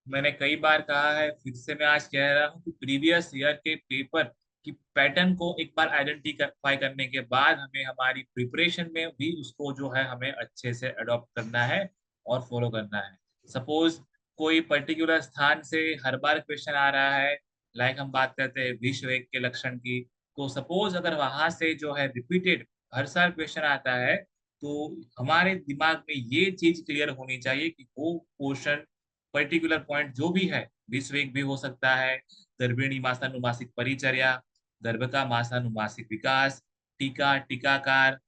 मैंने कई बार कहा है, फिर से मैं आज कह रहा हूँ कि प्रीवियस ईयर के पेपर की पैटर्न को एक बार आइडेंटिफाई करने के बाद हमें हमारी प्रिपरेशन में भी उसको जो है हमें अच्छे से अडॉप्ट करना है और फॉलो करना है। सपोज कोई पर्टिकुलर स्थान से हर बार क्वेश्चन आ रहा है, लाइक हम बात करते हैं विश्व वेग के लक्षण की, तो सपोज अगर वहां से जो है रिपीटेड हर साल क्वेश्चन आता है, तो हमारे दिमाग में ये चीज क्लियर होनी चाहिए कि वो पोर्शन पर्टिकुलर पॉइंट जो भी है, विश्वेक भी हो सकता है, गर्भिणी मासानुमासिक परिचर्या, गर्भ का मासानुमासिक विकास, टीका टीकाकार,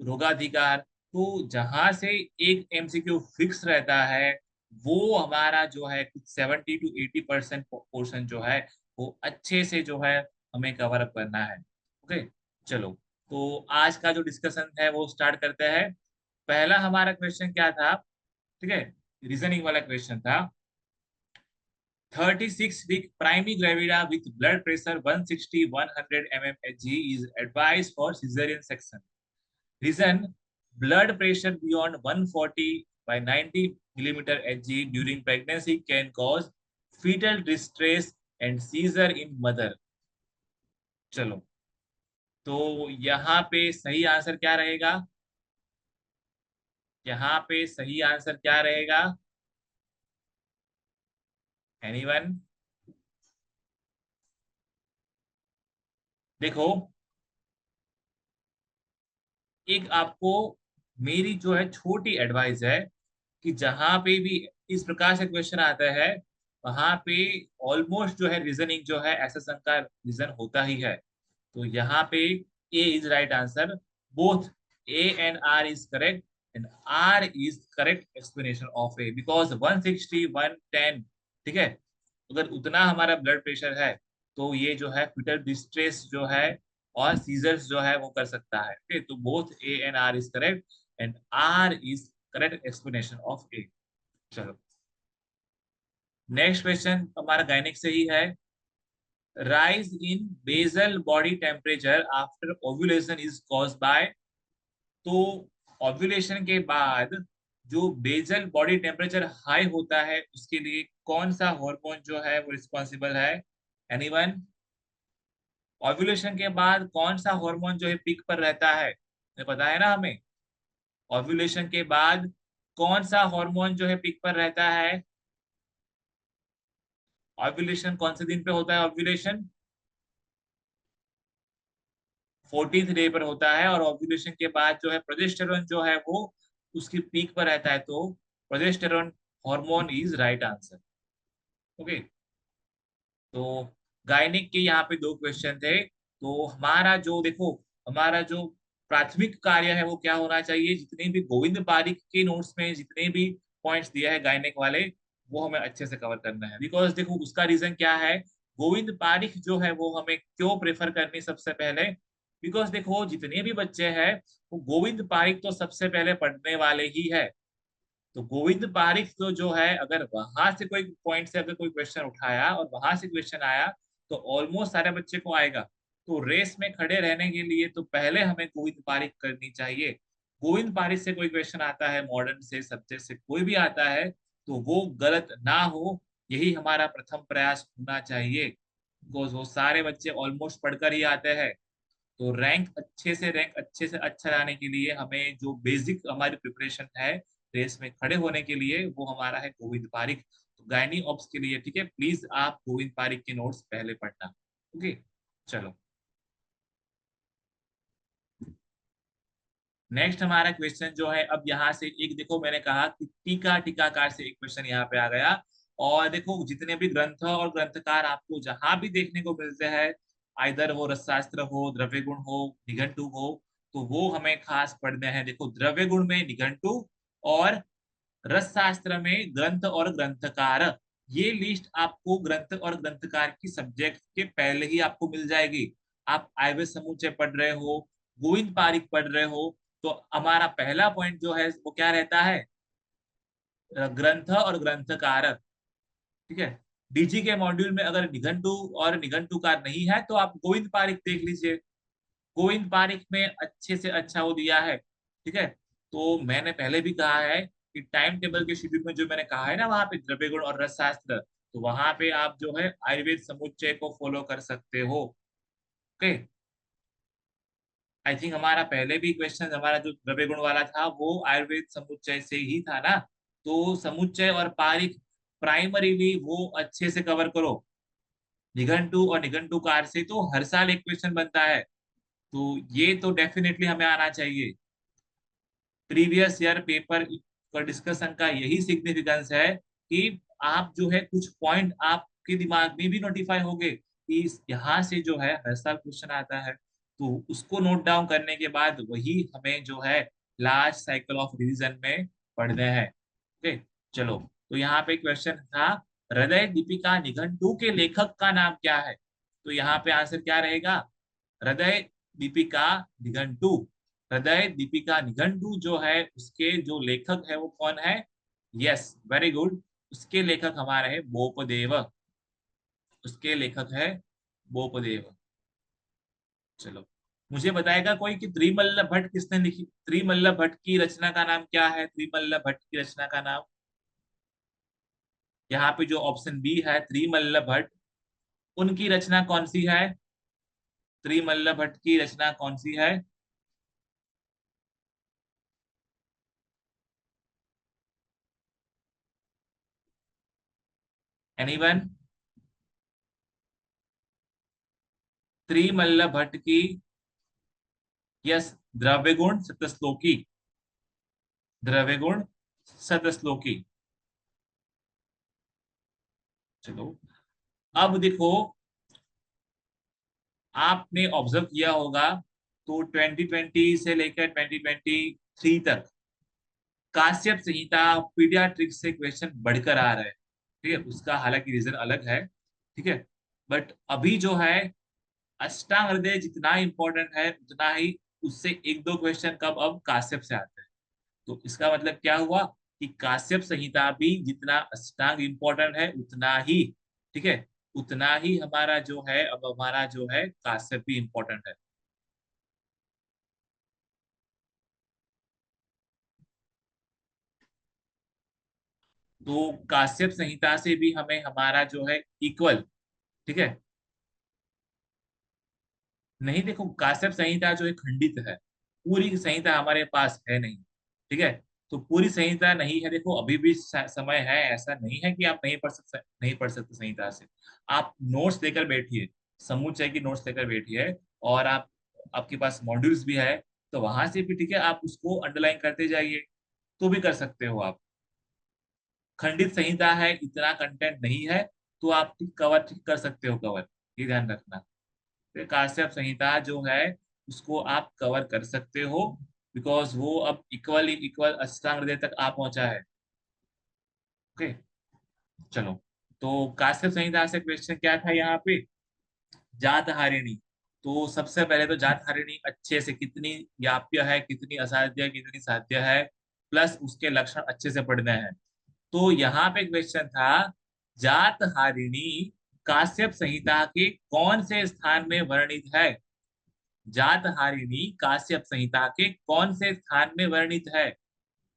रोगाधिकार, तो जहां से एक एमसीक्यू फिक्स रहता है, वो हमारा जो है कुछ 70 to 80% पोर्शन जो है वो अच्छे से जो है हमें कवर अप करना है। ओके, चलो, तो आज का जो डिस्कशन है वो स्टार्ट करते हैं। पहला हमारा क्वेश्चन क्या था? ठीक है, रीजनिंग वाला क्वेश्चन था। 36-week primary gravida with blood pressure 160-100 mmHg is advised for cesarean section. Reason: blood pressure beyond 140 by 90 millimeter Hg during pregnancy can cause fetal distress and seizure in mother. चलो, तो यहाँ पे सही answer क्या रहेगा? यहाँ पे सही आंसर क्या रहेगा? एनीवन? देखो, एक आपको मेरी जो है छोटी एडवाइस है कि जहां पे भी इस प्रकार से क्वेश्चन आता है, वहां पे ऑलमोस्ट जो है रीजनिंग जो है ऐसा का रीजन होता ही है। तो यहाँ पे A is right answer, both A and R is correct, and R is correct explanation of A, because 160 110, ठीक है, अगर उतना हमारा ब्लड प्रेशर है तो ये जो है फिटल डिस्ट्रेस जो है और सीजर्स जो है वो कर सकता है। ओके, तो both A and R is correct, and R is correct explanation of A. चलो, नेक्स्ट क्वेश्चन हमारा गायनिक से ही है। Rise in basal body temperature after ovulation is cause by, तो ओव्यूलेशन के बाद जो बेसल बॉडी टेम्परेचर हाई होता है उसके लिए कौन सा हार्मोन जो है वो रिस्पॉन्सिबल है? एनीवन? ओव्यूलेशन के बाद कौन सा हार्मोन जो है पीक पर रहता है, ये पता है ना हमें? ओव्यूलेशन के बाद कौन सा हार्मोन जो है पीक पर रहता है? ओव्यूलेशन कौन से दिन पे होता है? ओव्यूलेशन 14th डे पर होता है, और ओव्यूलेशन के बाद जो है प्रोजेस्टेरोन जो है वो उसकी पीक पर रहता है, तो progesterone hormone is right answer. Okay, तो गायनिक के यहाँ पे दो क्वेश्चन थे। तो हमारा जो देखो, हमारा जो प्राथमिक कार्य है वो क्या होना चाहिए, जितने भी गोविंद पारिक के नोट्स में जितने भी पॉइंट्स दिए हैं गायनिक वाले, वो हमें अच्छे से कवर करना है। बिकॉज देखो उसका रीजन क्या है, गोविंद पारिक जो है वो हमें क्यों प्रेफर करनी सबसे पहले, बिकॉज देखो जितने भी बच्चे हैं वो गोविंद पारिक तो सबसे पहले पढ़ने वाले ही है। तो गोविंद पारिक तो जो है अगर वहां से कोई पॉइंट से अगर कोई क्वेश्चन उठाया और वहां से क्वेश्चन आया, तो ऑलमोस्ट सारे बच्चे को आएगा। तो रेस में खड़े रहने के लिए तो पहले हमें गोविंद पारिक करनी चाहिए। गोविंद पारिक से कोई क्वेश्चन आता है, मॉडर्न से सब्जेक्ट से कोई भी आता है, तो वो गलत ना हो, यही हमारा प्रथम प्रयास होना चाहिए। बिकॉज वो सारे बच्चे ऑलमोस्ट पढ़कर ही आते हैं। तो रैंक अच्छे से अच्छा लाने के लिए हमें जो बेसिक हमारी प्रिपरेशन है रेस में खड़े होने के लिए, वो हमारा है गोविंद पारिक। तो गायनी ऑप्स के लिए ठीक है, प्लीज आप गोविंद पारिक के नोट्स पहले पढ़ना। ओके, चलो, नेक्स्ट हमारा क्वेश्चन जो है, अब यहाँ से एक देखो मैंने कहा कि टीका टीकाकार से एक क्वेश्चन यहाँ पे आ गया। और देखो जितने भी ग्रंथ और ग्रंथकार आपको जहां भी देखने को मिलते हैं, आइदर वो रसशास्त्र हो, द्रव्य गुण हो, निघंटु हो, तो वो हमें खास पढ़ने हैं। देखो द्रव्य गुण में निघंटु, और रस शास्त्र में ग्रंथ और ग्रंथकार। ये लिस्ट आपको ग्रंथ और ग्रंथकार की सब्जेक्ट के पहले ही आपको मिल जाएगी। आप आयव्य समुच्चय पढ़ रहे हो, गोविंद पारिक पढ़ रहे हो, तो हमारा पहला पॉइंट जो है वो क्या रहता है? ग्रंथ और ग्रंथकार। ठीक है, डीजी के मॉड्यूल में अगर निघंटु और निघंटुकार नहीं है तो आप गोविंद पारिक देख लीजिए। गोविंद पारिख में अच्छे से अच्छा वो दिया है, ठीक है। तो मैंने पहले भी कहा है कि टाइम टेबल के शेड्यूल में जो मैंने कहा है ना, वहां पे द्रव्य गुण और रस शास्त्र, तो वहां पे आप जो है आयुर्वेद समुच्चय को फॉलो कर सकते हो। ओके, आई थिंक हमारा पहले भी क्वेश्चन हमारा जो द्रव्य गुण वाला था वो आयुर्वेद समुच्चय से ही था ना। तो समुच्चय और पारिख प्राइमरीली वो अच्छे से कवर करो। निघंटु और निघंटुकार से तो हर साल एक क्वेश्चन बनता है, तो ये तो डेफिनेटली हमें आना चाहिए। प्रीवियस ईयर पेपर का डिस्कशन का यही सिग्निफिकेंस है कि आप जो है कुछ पॉइंट आपके दिमाग में भी नोटिफाई होंगे कि यहाँ से जो है हर साल क्वेश्चन आता है, तो उसको नोट डाउन करने के बाद वही हमें जो है लास्ट साइकिल ऑफ रिवीजन में पढ़ने हैं। ओके, चलो। तो यहाँ पे क्वेश्चन था, हृदय दीपिका निघंटु के लेखक का नाम क्या है? तो यहाँ पे आंसर क्या रहेगा? हृदय दीपिका निघंटु। हृदय दीपिका निघंटु जो है उसके जो लेखक है वो कौन है? Yes, very good. उसके लेखक हमारे हैं बोपदेव। उसके लेखक है बोपदेव। चलो, मुझे बताएगा कोई कि त्रिमल्ल भट्ट किसने लिखी? त्रिमल्ल भट्ट की रचना का नाम क्या है? त्रिमल्ल भट्ट की रचना का नाम, यहाँ पे जो ऑप्शन बी है त्रिमल्ल भट्ट, उनकी रचना कौन सी है? त्रिमल्ल भट्ट की रचना कौन सी है? एनीवन? त्रिमल्ल भट्ट की, यस, द्रव्य गुण सतश्लोकी। द्रव्य गुण सतश्लोकी। चलो, अब देखो, आपने ऑब्जर्व किया होगा तो 2020 से लेकर 2023 तक काश्यप संहिता पीडियाट्रिक्स से क्वेश्चन बढ़कर आ रहे हैं, ठीक है। उसका हालांकि रीजन अलग है, ठीक है। बट अभी जो है अष्टांग हृदय जितना इंपॉर्टेंट है उतना ही उससे एक दो क्वेश्चन कब अब काश्यप से आते हैं। तो इसका मतलब क्या हुआ कि काश्यप संहिता भी जितना अष्टांग इंपॉर्टेंट है उतना ही, ठीक है, उतना ही हमारा जो है अब हमारा जो है काश्यप भी इंपॉर्टेंट है। तो काश्यप संहिता से भी हमें हमारा जो है इक्वल, ठीक है। नहीं, देखो, काश्यप संहिता जो है खंडित है, पूरी संहिता हमारे पास है नहीं, ठीक है। तो पूरी संहिता नहीं है, देखो अभी भी समय है, ऐसा नहीं है कि आप नहीं पढ़ सकते संहिता से। आप नोट्स लेकर बैठिए, समुच्चय की नोट्स लेकर बैठिए, और आप, आपके पास मॉड्यूल्स भी है, तो वहां से भी, ठीक है, आप उसको अंडरलाइन करते जाइए, तो भी कर सकते हो आप। खंडित संहिता है, इतना कंटेंट नहीं है, तो आप कवर ठीक कर सकते हो, कवर, ये ध्यान रखना। तो काश्यप संहिता जो है उसको आप कवर कर सकते हो, बिकॉज वो अब इक्वल इक्वल अष्टांग हृदय तक आ पहुंचा है। ओके, चलो। तो काश्यप संहिता से क्वेश्चन क्या था यहाँ पे? जात हारिणी। तो सबसे पहले तो जात हारिणी अच्छे से कितनी व्याप्य है, कितनी असाध्य, कितनी साध्य है, प्लस उसके लक्षण अच्छे से पढ़ने हैं। तो यहाँ पे क्वेश्चन था, जात हारिणी काश्यप संहिता के कौन से स्थान में वर्णित है? जातहारिणी काश्यप संहिता के कौन से स्थान में वर्णित है?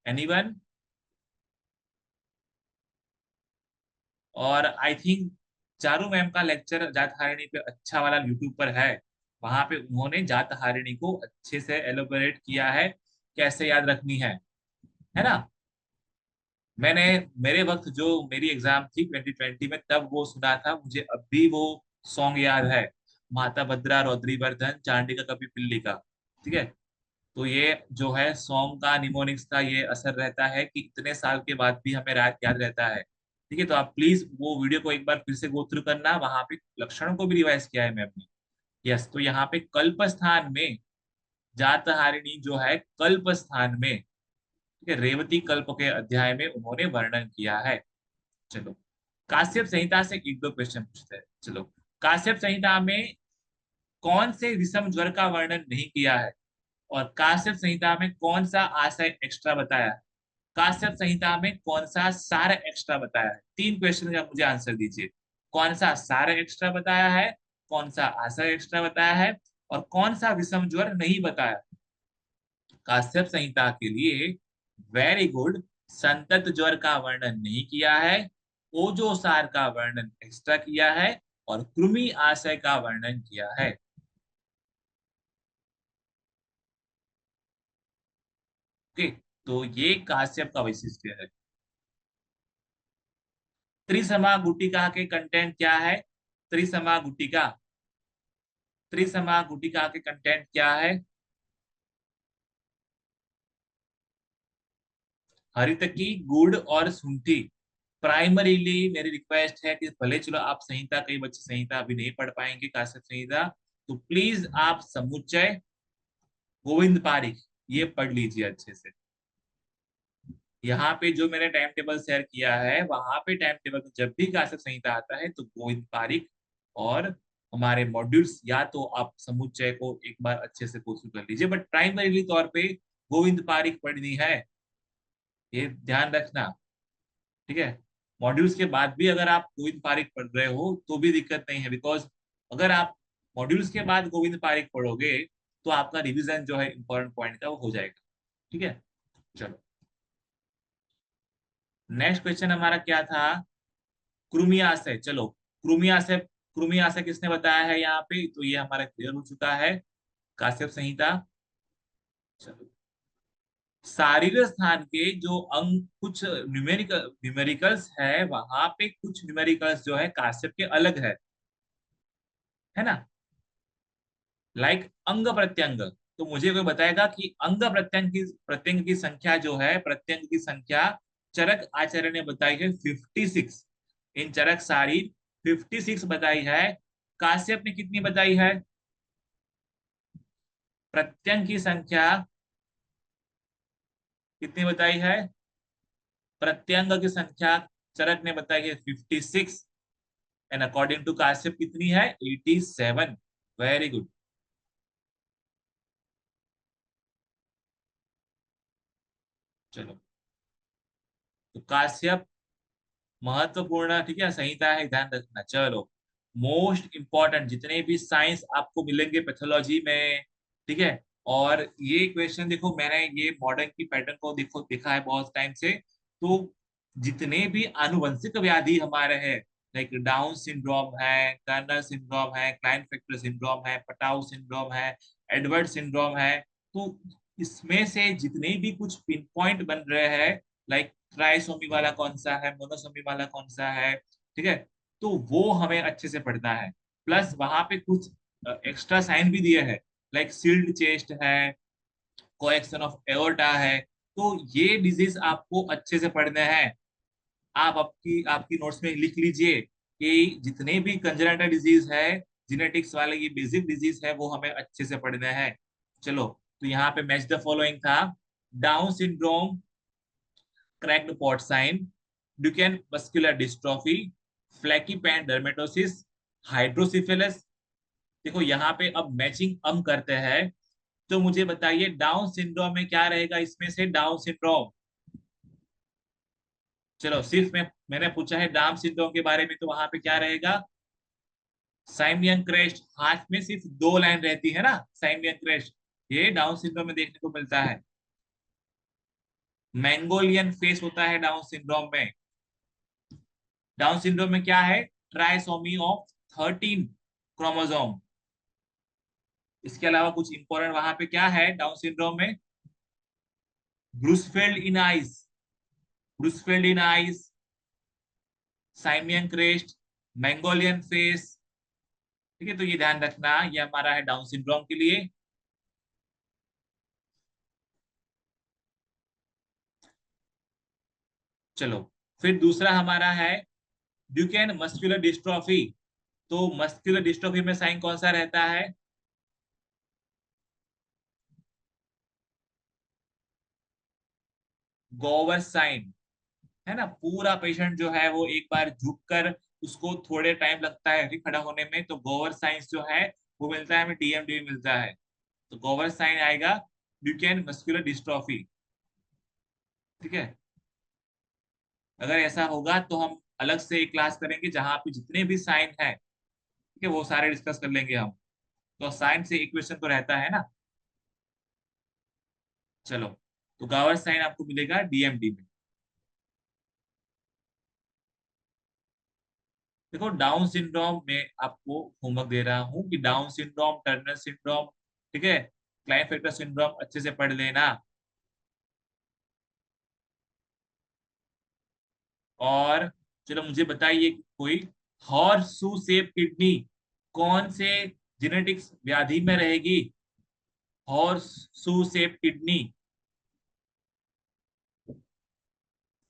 एनीवन? और आई थिंक चारू मैम का लेक्चर जातहारिणी पे अच्छा वाला यूट्यूब पर है, वहां पे उन्होंने जातहारिणी को अच्छे से एलोबरेट किया है, कैसे याद रखनी है ना। मैंने, मेरे वक्त जो मेरी एग्जाम थी 2020 में, तब वो सुना था, मुझे अब भी वो सॉन्ग याद है, माता भद्रा रौद्री वर्धन चांडिका कभी पिल्ली का, ठीक है। तो ये जो है सॉन्ग का निमोनिक्स का ये असर रहता है कि इतने साल के बाद भी हमें रात याद रहता है, ठीक है। तो आप प्लीज वो वीडियो को एक बार फिर से गो थ्रू करना, वहां पे लक्षणों को भी रिवाइज किया है मैम ने। यस, तो यहाँ पे कल्प स्थान में जातहारिणी जो है कल्प स्थान में, ठीक है, रेवती कल्प के अध्याय में उन्होंने वर्णन किया है। चलो, काश्यप संहिता से एक दो क्वेश्चन पूछते हैं, चलो। काश्यप संहिता में कौन से विषम ज्वर का वर्णन नहीं किया है? और काश्यप संहिता में कौन सा आशय एक्स्ट्रा बताया है? काश्यप संहिता में कौन सा सार एक्स्ट्रा बताया है? तीन क्वेश्चन का मुझे आंसर दीजिए। कौन सा सार एक्स्ट्रा बताया है, कौन सा आशय एक्स्ट्रा बताया है, और कौन सा विषम ज्वर नहीं बताया? काश्यप संहिता के लिए वेरी गुड। संतत ज्वर का वर्णन नहीं किया है, ओजोसार का वर्णन एक्स्ट्रा किया है, और कृमि आशय का वर्णन किया है। ओके, तो ये काश्यप का वैशिष्ट्य है। त्रिसमा गुटिका के कंटेंट क्या है? त्रिसमा गुटिका, त्रिसमा गुटिका के कंटेंट क्या है? हरितकी, गुड़ और शुंठी। प्राइमरीली मेरी रिक्वेस्ट है कि भले चलो आप संहिता, कई बच्चे संहिता अभी नहीं पढ़ पाएंगे काश्यप संहिता, तो प्लीज आप समुच्चय, गोविंद पारिक, ये पढ़ लीजिए अच्छे से। यहाँ पे जो मैंने टाइम टेबल शेयर किया है, वहां पे टाइम टेबल में जब भी काश्यप संहिता आता है तो गोविंद पारिक और हमारे मॉड्यूल्स, या तो आप समुच्चय को एक बार अच्छे से कोशिश कर लीजिए, बट प्राइमरीली तौर पे गोविंद पारिक पढ़नी है, ये ध्यान रखना। ठीक है, मॉड्यूल्स के बाद भी अगर आप गोविंद पारिक पढ़ रहे हो तो भी दिक्कत नहीं है, बिकॉज अगर आप मॉड्यूल्स के बाद गोविंद पारिक पढ़ोगे तो आपका रिवीजन जो है इंपॉर्टेंट पॉइंट का वो हो जाएगा। ठीक है, चलो नेक्स्ट क्वेश्चन हमारा क्या था? कृमि आशय। चलो, कृमि आशय, कृमि आशय किसने बताया है यहाँ पे? तो ये हमारा क्लियर हो चुका है, काश्यप संहिता। चलो, शारीरिक स्थान के जो अंक, कुछ न्यूमेरिकल्स है, वहां पे कुछ न्यूमेरिकल्स जो है काश्यप के अलग है ना? लाइक अंग प्रत्यंग। तो मुझे कोई बताएगा कि अंग प्रत्यंग की संख्या जो है, प्रत्यंग की संख्या चरक आचार्य ने बताई है 56। इन चरक सारी 56 बताई है। काश्यप ने कितनी बताई है? प्रत्यंग की संख्या कितनी बताई है? प्रत्यंग की संख्या चरक ने बताई है 56, एंड अकॉर्डिंग टू काश्यप कितनी है? 87। Very good. चलो, तो काश्यप महत्वपूर्ण, ठीक है, संहिता है, ध्यान रखना। चलो, मोस्ट इंपॉर्टेंट जितने भी साइंस आपको मिलेंगे पैथोलॉजी में, ठीक है, और ये क्वेश्चन देखो, मैंने ये मॉडर्न की पैटर्न को देखो देखा है बहुत टाइम से। तो जितने भी आनुवंशिक व्याधि हमारे हैं, लाइक डाउन सिंड्रोम है, टर्नर सिंड्रोम है, क्लाइनफेक्टर सिंड्रोम है, पटाउ सिंड्रोम है, एडवर्ड सिंड्रोम है, तो इसमें से जितने भी कुछ पिन पॉइंट बन रहे हैं, लाइक ट्राइसोमी वाला कौन सा है, मोनोसोमी वाला कौन सा है, ठीक है, तो वो हमें अच्छे से पढ़ना है। प्लस वहां पे कुछ एक्स्ट्रा साइन भी दिए हैं, लाइक सील्ड चेस्ट है, कोएक्शन ऑफ एओर्टा है। तो ये डिजीज आपको अच्छे से पढ़ने हैं। आप आपकी आपकी नोट्स में लिख लीजिए कि जितने भी कंजेनिटल डिजीज है, जेनेटिक्स वाले ये बेसिक डिजीज है, वो हमें अच्छे से पढ़ने हैं। चलो, तो यहाँ पे मैच द फॉलोइंग था: Down syndrome, cracked pot sign, Duchenne muscular dystrophy, flaky paint dermatosis, hydrocephalus. देखो यहाँ पे अब मैचिंग हम करते हैं, तो मुझे बताइए डाउन सिंड्रोम में क्या रहेगा? इसमें से डाउन सिंड्रोम, चलो सिर्फ मैंने पूछा है डाउन सिंड्रोम के बारे में, तो वहां पे क्या रहेगा? साइमियन क्रेस्ट, हाथ में सिर्फ दो लाइन रहती है ना, साइमियन क्रेस्ट, ये डाउन सिंड्रोम में देखने को मिलता है। मैंगोलियन फेस होता है डाउन सिंड्रोम में। डाउन सिंड्रोम में क्या है? Trisomy of 13 chromosome. इसके अलावा कुछ इंपॉर्टेंट वहां पे क्या है डाउन सिंड्रोम में? Brushfield in eyes, Brushfield in eyes, simian crease, Mongolian face. ठीक है, तो ये ध्यान रखना, ये हमारा है डाउन सिंड्रोम के लिए। चलो, फिर दूसरा हमारा है ड्यूकेन मस्कुलर डिस्ट्रॉफी। तो मस्कुलर डिस्ट्रॉफी में साइन कौन सा रहता है? गोवर साइन, है ना? पूरा पेशेंट जो है वो एक बार झुक कर, उसको थोड़े टाइम लगता है अभी खड़ा होने में, तो गोवर साइंस जो है वो मिलता है, हमें डीएमडी मिलता है। तो गोवर साइन आएगा ड्यूकेन मस्कुलर डिस्ट्रॉफी। ठीक है, अगर ऐसा होगा तो हम अलग से एक क्लास करेंगे जहां पे जितने भी साइन है, ठीक है, वो सारे डिस्कस कर लेंगे हम। तो साइन से इक्वेशन तो रहता है ना। चलो, तो गावर साइन आपको मिलेगा डीएमडी में। देखो डाउन सिंड्रोम में आपको होमवर्क दे रहा हूँ कि डाउन सिंड्रोम, टर्नर सिंड्रोम, ठीक है, क्लाइनफेल्टर सिंड्रोम अच्छे से पढ़ लेना। और चलो मुझे बताइए कि कोई हॉर्सशू शेप किडनी कौन से जेनेटिक्स व्याधि में रहेगी? हॉर्सशू शेप किडनी,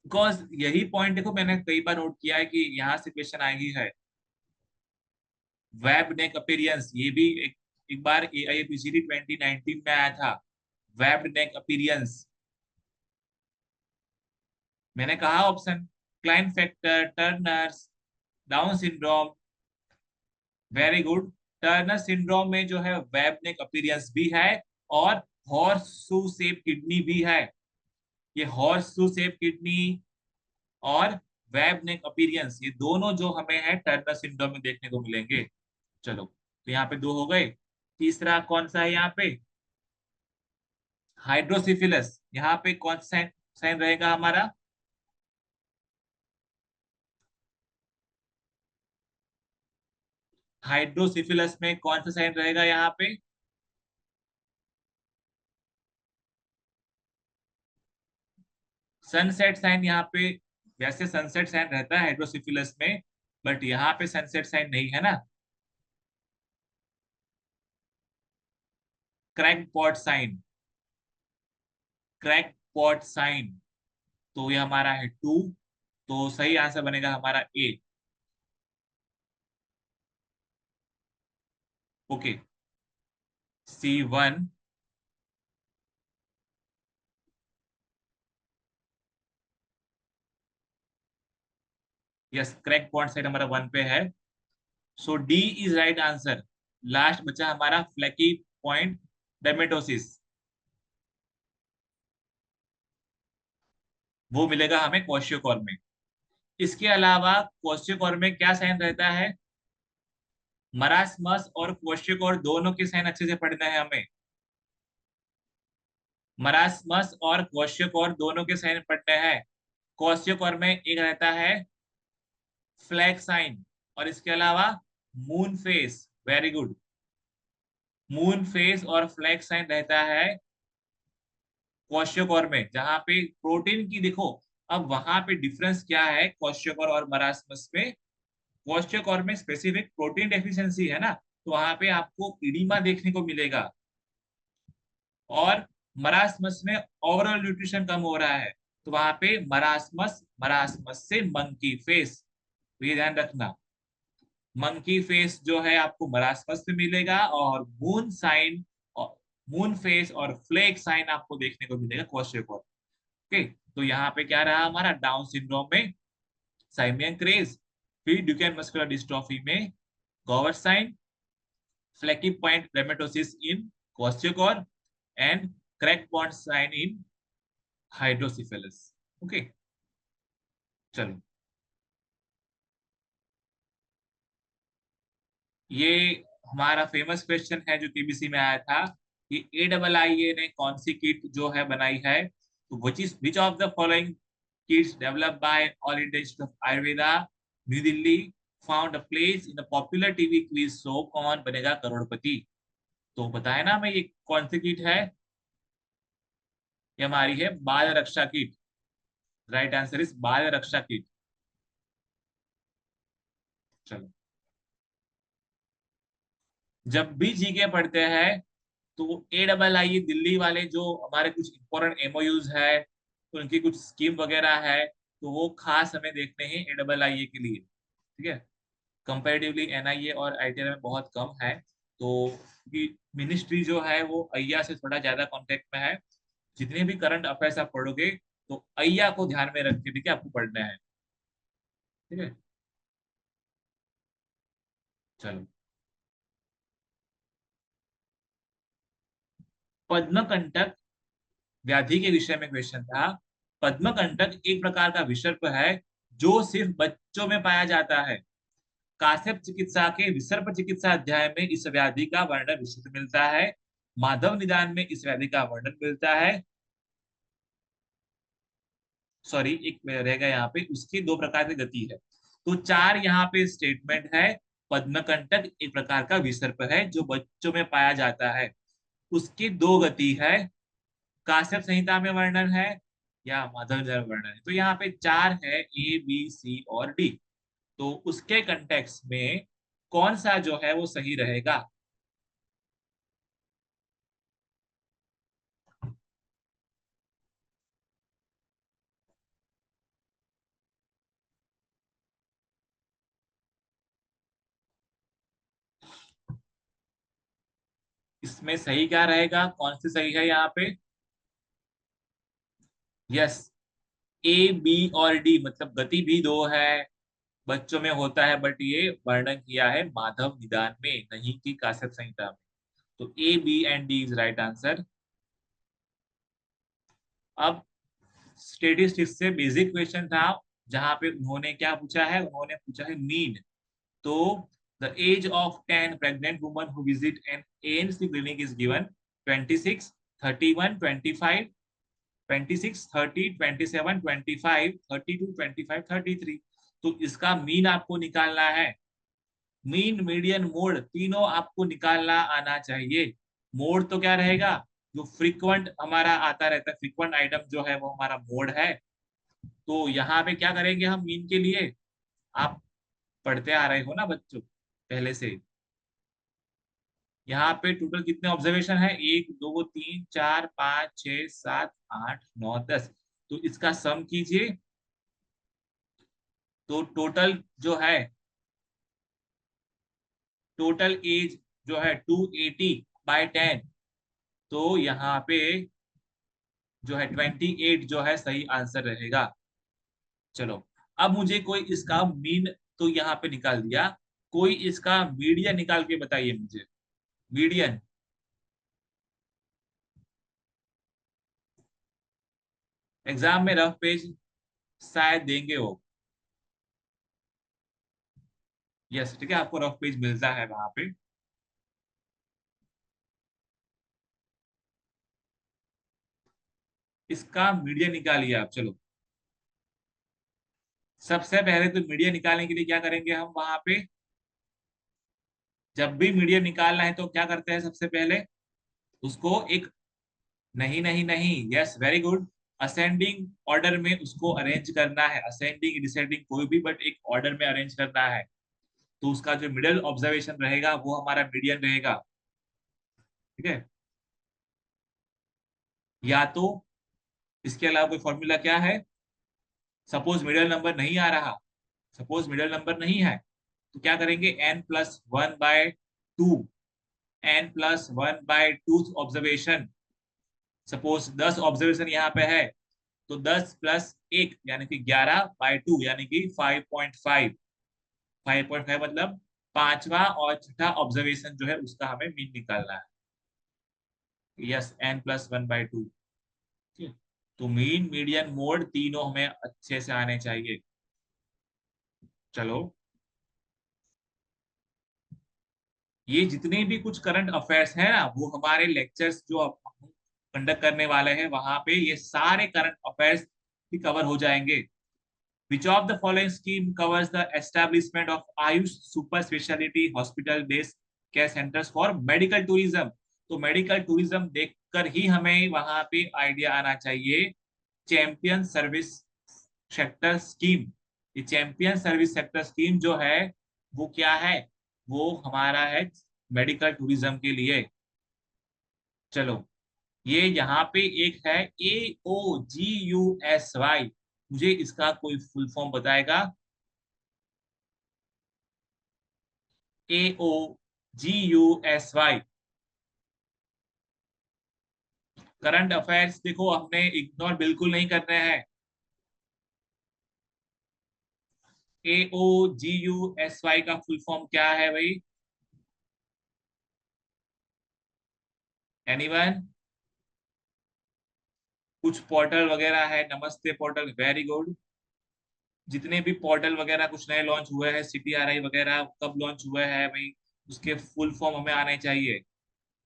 बिकॉज यही पॉइंट देखो मैंने कई बार नोट किया है कि यहाँ से क्वेश्चन आई है। वेब नेक अपीरियंस, ये भी एक बार AIPCD 2019 में आया था। वेब नेक अपीरियंस, मैंने कहा option, Klinefelter, Turner's, down syndrome. Very good. Turner syndrome में जो है वेब नेक अपीरियंस भी है और हॉर्स शू शेप किडनी भी है। ये हॉर्स शू शेप किडनी और वेब नेक अपीरियंस, ये दोनों जो हमें है टर्नर सिंड्रोम में देखने को मिलेंगे। चलो, तो यहाँ पे दो हो गए। तीसरा कौन सा है यहाँ पे? हाइड्रोसिफिलस। यहाँ पे कौन सा साइन साइन रहेगा हमारा? हाइड्रोसिफिलस में कौन सा साइन रहेगा यहाँ पे? सनसेट साइन यहाँ पे। वैसे सनसेट साइन रहता है हाइड्रोसिफिलस में, बट यहाँ पे सनसेट साइन नहीं है ना। Crack pot sign, crack pot sign, तो ये हमारा है 2। तो सही आंसर बनेगा हमारा A. Okay, C1। Yes, crack pot sign हमारा 1 पे है। So D is right answer. Last बचा हमारा फ्लैकी पॉइंट डेमेटोसिस, वो मिलेगा हमें क्वोशियोकॉर में। इसके अलावा क्वोशियोकॉर में क्या साइन रहता है? मरासमस और क्वोशियोकॉर दोनों के साइन अच्छे से पढ़ना है हमें। मरासमस और क्वोशियोकॉर दोनों के साइन पढ़ने हैं। क्वोशियोकॉर में एक रहता है फ्लैग साइन, और इसके अलावा moon face. Very good. Moon face और फ्लैग साइन रहता है क्वोशियोकॉर में, जहां पे प्रोटीन की देखो। अब वहां पे डिफरेंस क्या है क्वोशियोकॉर और मरासमस में? क्वोशियोकॉर में स्पेसिफिक प्रोटीन डेफिशिएंसी है ना, तो वहां पे आपको इडीमा देखने को मिलेगा। और मरासमस में ओवरऑल न्यूट्रिशन कम हो रहा है, तो वहां पे मरासमस, मरासमस से मंकी फेस। तो ये ध्यान रखना, मंकी फेस जो है आपको मरासमस में मिलेगा, और मून साइन और मून फेस और फ्लेक साइन आपको देखने को मिलेगा क्वोशियोकॉर। ओके, तो यहाँ पे क्या रहा हमारा? डाउन सिंड्रोम में साइमियन क्रेज, फिर ड्यूकेन मस्कुलर डिस्ट्रॉफी में Gower sign, flaky point dermatosis in kwashiorkor, and crack point sign in hydrocephalus. Okay, चलो, ये हमारा फेमस क्वेश्चन है जो केबीसी में आया था कि AIIA ने कौन सी किट जो है बनाई है? तो which of the following kits developed by all India institute of Ayurveda, new Delhi, found a place in the popular TV quiz show Kaun Banega करोड़पति? तो बताए ना हमें ये कौन सी किट है? ये हमारी है बाल रक्षा किट। राइट आंसर इज बाल रक्षा किट। चलो, जब भी जीके पढ़ते हैं तो AIIA दिल्ली वाले जो हमारे कुछ इंपॉर्टेंट MOUs है, तो उनकी कुछ स्कीम वगैरह है, तो वो खास हमें देखने हैं AIIA के लिए। ठीक है, कंपैरेटिवली NIA और ITR में बहुत कम है। तो मिनिस्ट्री जो है वो अय्या से थोड़ा ज्यादा कांटेक्ट में है। जितने भी करंट अफेयर्स आप पढ़ोगे तो अय्या को ध्यान में रख के ठीक है आपको पढ़ना है। ठीक है, चलो, पद्मकंटक व्याधि के विषय में क्वेश्चन था। पद्मकंटक एक प्रकार का विषर्प है जो सिर्फ बच्चों में पाया जाता है। काश्यप चिकित्सा के विसर्प चिकित्सा अध्याय में इस व्याधि का वर्णन विस्तृत मिलता है। माधव निदान में इस व्याधि का वर्णन मिलता है। सॉरी, एक रह गया यहाँ पे, उसकी दो प्रकार की गति है। तो चार यहाँ पे स्टेटमेंट है। पद्मकंटक एक प्रकार का विसर्प है जो बच्चों में पाया जाता है, उसकी दो गति है। काश्यप संहिता में वर्णन है या माधव निदान में वर्णन है। तो यहाँ पे चार है, ए बी सी और डी। तो उसके कंटेक्स्ट में कौन सा जो है वो सही रहेगा? इसमें सही क्या रहेगा, कौन सी सही है यहाँ पे? यस, ए बी और डी, मतलब गति भी दो है, बच्चों में होता है, बट ये वर्णन किया है माधव निदान में, नहीं कि काश्यप संहिता में। तो A B and D is right answer. अब स्टेटिस्टिक्स से बेसिक क्वेश्चन था, जहां पे उन्होंने क्या पूछा है, उन्होंने पूछा है मीन। तो the age of 10 pregnant women who visit an AIIMS clinic is given 26, 31, 25, 26, 30, 27, 25, 32, 25, 33। तो इसका मीन आपको निकालना है। मीन, मीडियन, मोड, तीनों आपको निकालना आना चाहिए। मोड तो क्या रहेगा, जो फ्रीक्वेंट हमारा आता रहता है, फ्रीक्वेंट आइटम जो है वो हमारा मोड है। तो यहाँ पे क्या करेंगे हम मीन के लिए? आप पढ़ते आ रहे हो ना बच्चों पहले से। यहाँ पे टोटल कितने ऑब्जर्वेशन है? एक, दो, तीन, चार, पाँच, छह, सात, आठ, नौ, 10। तो इसका सम कीजिए। तो टोटल जो है, टोटल एज जो है 280/10। तो यहाँ पे जो है 28 जो है सही आंसर रहेगा। चलो, अब मुझे कोई इसका मीन तो यहाँ पे निकाल दिया, कोई इसका मीडियन निकाल के बताइए मुझे। मीडियन एग्जाम में रफ पेज शायद देंगे वो। यस, ठीक है, आपको रफ पेज मिलता है वहां पे। इसका मीडियन निकालिए आप। चलो, सबसे पहले तो मीडियन निकालने के लिए क्या करेंगे हम वहां पे? जब भी मीडियन निकालना है तो क्या करते हैं सबसे पहले? उसको एक, नहीं नहीं नहीं, yes very good, ascending order में उसको अरेंज करना है। असेंडिंग डिसेंडिंग कोई भी, बट एक ऑर्डर में अरेंज करना है। तो उसका जो मिडिल ऑब्जर्वेशन रहेगा वो हमारा मीडियन रहेगा। ठीक है, या तो इसके अलावा कोई फॉर्मूला क्या है? सपोज मिडिल नंबर नहीं आ रहा, सपोज मिडिल नंबर नहीं है, तो क्या करेंगे? n+1/2, n+1/2 observation. Suppose 10 observation यहाँ पे है, तो 10+1 यानी कि 11/2 यानी कि 5.5। 5.5 मतलब पांचवा और छठा ऑब्जर्वेशन जो है उसका हमें मीन निकालना है। Yes, n+1/2। तो मीन, मीडियन, मोड तीनों हमें अच्छे से आने चाहिए। चलो, ये जितने भी कुछ करंट अफेयर्स है ना, वो हमारे लेक्चर्स जो हम कंडक्ट करने वाले हैं वहां पे ये सारे करंट अफेयर्स भी कवर हो जाएंगे। Which of the following scheme covers the establishment of Ayush super specialty hospital based care centers for medical tourism? तो मेडिकल टूरिज्म देखकर ही हमें वहां पे आइडिया आना चाहिए। चैंपियन सर्विस सेक्टर स्कीम, ये चैंपियन सर्विस सेक्टर स्कीम जो है वो क्या है? वो हमारा है मेडिकल टूरिज्म के लिए। चलो, ये यहाँ पे एक है AOGUSY, मुझे इसका कोई फुल फॉर्म बताएगा? AOGUSY। करंट अफेयर्स देखो, हमने इग्नोर बिल्कुल नहीं करने हैं। AOGUSY का फुल फॉर्म क्या है भाई? एनीवन? कुछ पोर्टल वगैरह है? नमस्ते पोर्टल, वेरी गुड। जितने भी पोर्टल वगैरह कुछ नए लॉन्च हुए हैं, CTRI वगैरह कब लॉन्च हुए हैं भाई, उसके फुल फॉर्म हमें आने चाहिए।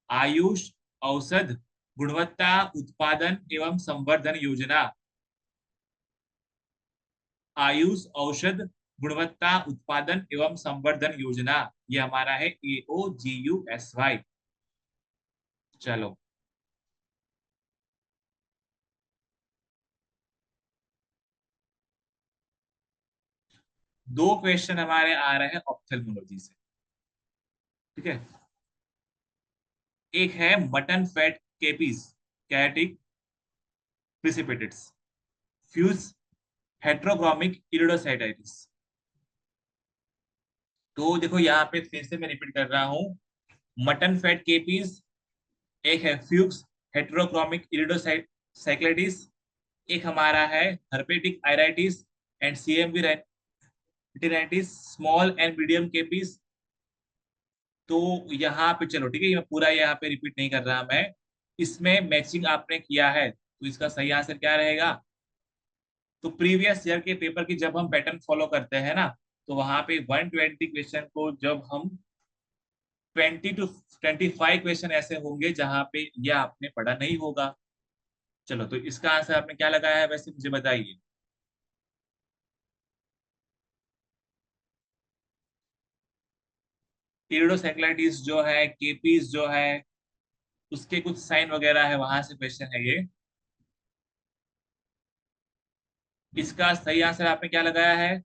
आयुष औषध गुणवत्ता उत्पादन एवं संवर्धन योजना। आयुष औषध गुणवत्ता उत्पादन एवं संवर्धन योजना, ये हमारा है AOGUSY। चलो, दो क्वेश्चन हमारे आ रहे हैं ऑप्थेल्मोलॉजी से। ठीक है, एक है मटन फैट केपीज कैटिक प्रिसिपिटेट्स फ्यूज हेट्रोक्रोमिक इरिडोसाइटिस। तो देखो यहाँ पे फिर से मैं रिपीट कर रहा हूँ। मटन फैट केपीज, एक है फ्यूक्स हेट्रोक्रोमिक इरिडोसाइक्लिटिस, एक हमारा है herpetic iritis and CMV retinitis small and medium KPs. तो यहाँ पे चलो ठीक है, ये मैं पूरा यहाँ पे रिपीट नहीं कर रहा मैं। इसमें मैचिंग आपने किया है तो इसका सही आंसर क्या रहेगा? तो प्रीवियस ईयर के पेपर की जब हम पैटर्न फॉलो करते हैं ना, तो वहां पे 120 क्वेश्चन को जब हम 20 to 25 क्वेश्चन ऐसे होंगे जहां पे ये आपने पढ़ा नहीं होगा। चलो, तो इसका आंसर आपने क्या लगाया है वैसे मुझे बताइए। ईरिडोसाइक्लाइटिस जो है, केपीज जो है, उसके कुछ साइन वगैरह है, वहां से क्वेश्चन है ये। इसका सही आंसर आपने क्या लगाया है?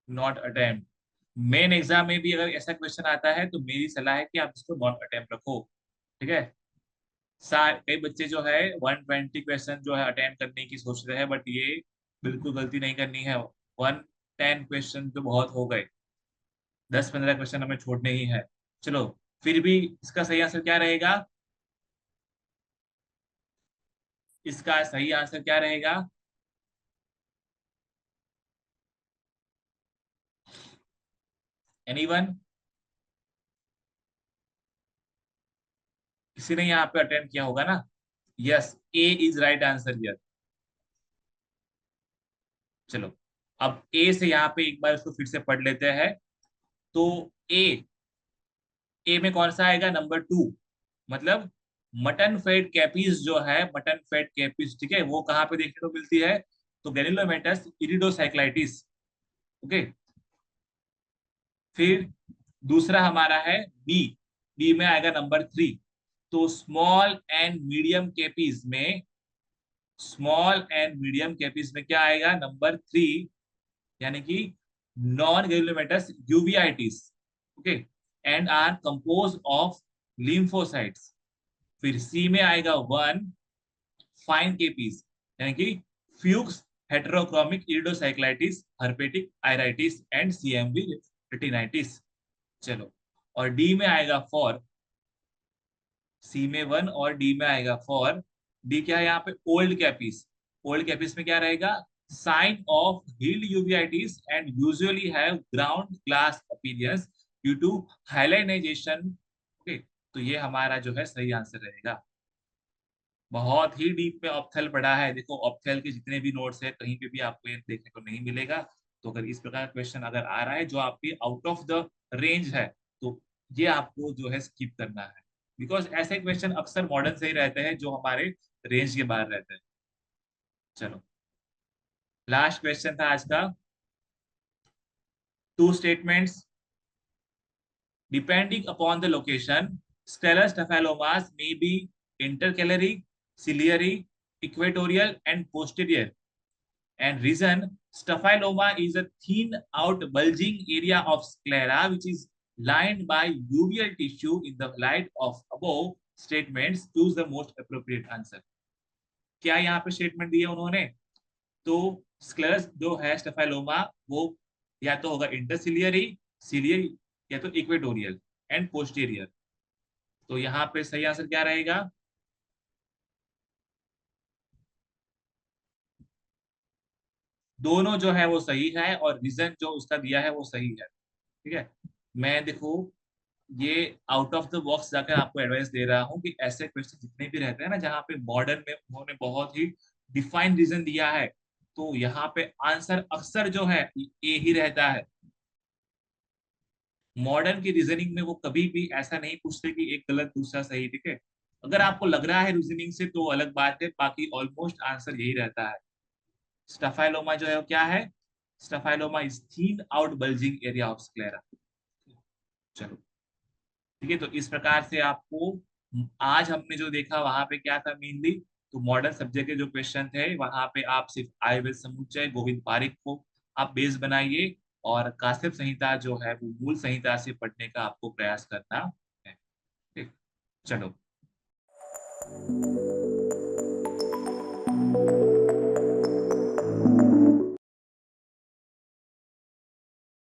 Not attempt. मेन एग्जाम में भी अगर ऐसा क्वेश्चन आता है तो मेरी सलाह है कि आप इसको नॉट अटेम्प्ट रखो। ठीक है, कई बच्चे जो है 120 क्वेश्चन जो है अटेम्प्ट करने की सोच रहे हैं, बट ये बिल्कुल गलती नहीं करनी है। 110 क्वेश्चन तो बहुत हो गए, 10-15 क्वेश्चन हमें छोड़ने ही है। चलो, फिर भी इसका सही आंसर क्या रहेगा? इसका सही आंसर क्या रहेगा? एनीवन? किसी ने यहाँ पे अटेम्प्ट किया होगा ना? Yes, A is right answer here. चलो, अब ए से यहाँ पे एक बार इसको फिर से पढ़ लेते हैं। तो ए, ए में कौन सा आएगा? नंबर 2, मतलब मटन फैट कैपीज जो है, मटन फैट कैपीज, ठीक है, वो कहाँ पे देखने को मिलती है? तो ग्रेनुलोमेटस इरिडोसाइक्लाइटिस। ओके, फिर दूसरा हमारा है बी। बी में आएगा नंबर 3। तो स्मॉल एंड मीडियम कैपीज में क्या आएगा? नंबर 3, यानी कि non granulomatous uveitis. Okay, and R composed of lymphocytes. फिर सी में आएगा 1, फाइन केपीज, यानी कि Fuchs heterochromic iridocyclitis herpetic iritis and CMV retinitis. चलो, और डी में आएगा फॉर, सी में 1 और डी में आएगा फॉर। डी क्या है यहाँ पे? ओल्ड कैपिस। ओल्ड कैपिस में क्या रहेगा? Sign of healed uveitis and usually have ground glass appearance due to hyalinisation. Okay, तो ये हमारा जो है सही आंसर रहेगा। बहुत ही डीप में ऑप्थेल पढ़ा है। देखो, ऑप्थेल के जितने भी नोट्स है कहीं पे भी आपको ये देखने को नहीं मिलेगा। तो अगर इस प्रकार का क्वेश्चन अगर आ रहा है जो आपके आउट ऑफ द रेंज है, तो ये आपको जो है स्किप करना है। बिकॉज ऐसे क्वेश्चन अक्सर मॉडर्न से ही रहते हैं जो हमारे रेंज के बाहर रहते हैं। चलो, लास्ट क्वेश्चन था आज का। Two statements depending upon the location, scleral staphylomas may be intercalary, ciliary, equatorial, and posterior. And reason, staphyloma is a thin out bulging area of sclera which is lined by uveal tissue. In the light of above statements, choose the most appropriate answer. क्या यहाँ पे statement दिए उन्होंने? तो स्क्लेरस जो है स्टेफाइलोमा, वो या तो होगा इंटरसिलियरी, सिलियरी, या तो इक्वेटोरियल एंड पोस्टीरियर। तो यहाँ पे सही आंसर क्या रहेगा? दोनों जो है वो सही है और रीजन जो उसका दिया है वो सही है। ठीक है। मैं देखो ये आउट ऑफ द बॉक्स जाकर आपको एडवाइस दे रहा हूँ कि ऐसे क्वेश्चन जितने भी रहते हैं ना जहाँ पे मॉडर्न में उन्होंने बहुत ही डिफाइंड रीजन दिया है, तो यहाँ पे आंसर अक्सर जो है ए ही रहता है। मॉडर्न की रीजनिंग में वो कभी भी ऐसा नहीं पूछते कि एक गलत दूसरा सही, ठीक है। अगर आपको लग रहा है रीजनिंग से तो अलग बात है, बाकी ऑलमोस्ट आंसर यही रहता है। स्टफाइलोमा जो है वो क्या है? Staphyloma is thin out bulging area of sclera. चलो ठीक है, तो इस प्रकार से आपको आज हमने जो देखा वहां पे क्या था मेनली, तो मॉडर्न सब्जेक्ट के जो क्वेश्चन थे वहां पे आप सिर्फ आयुर्वेद समुच्चय गोविंद पारिक को आप बेस बनाइए, और काशिप संहिता जो है वो मूल संहिता से पढ़ने का आपको प्रयास करना है। ठीक, चलो।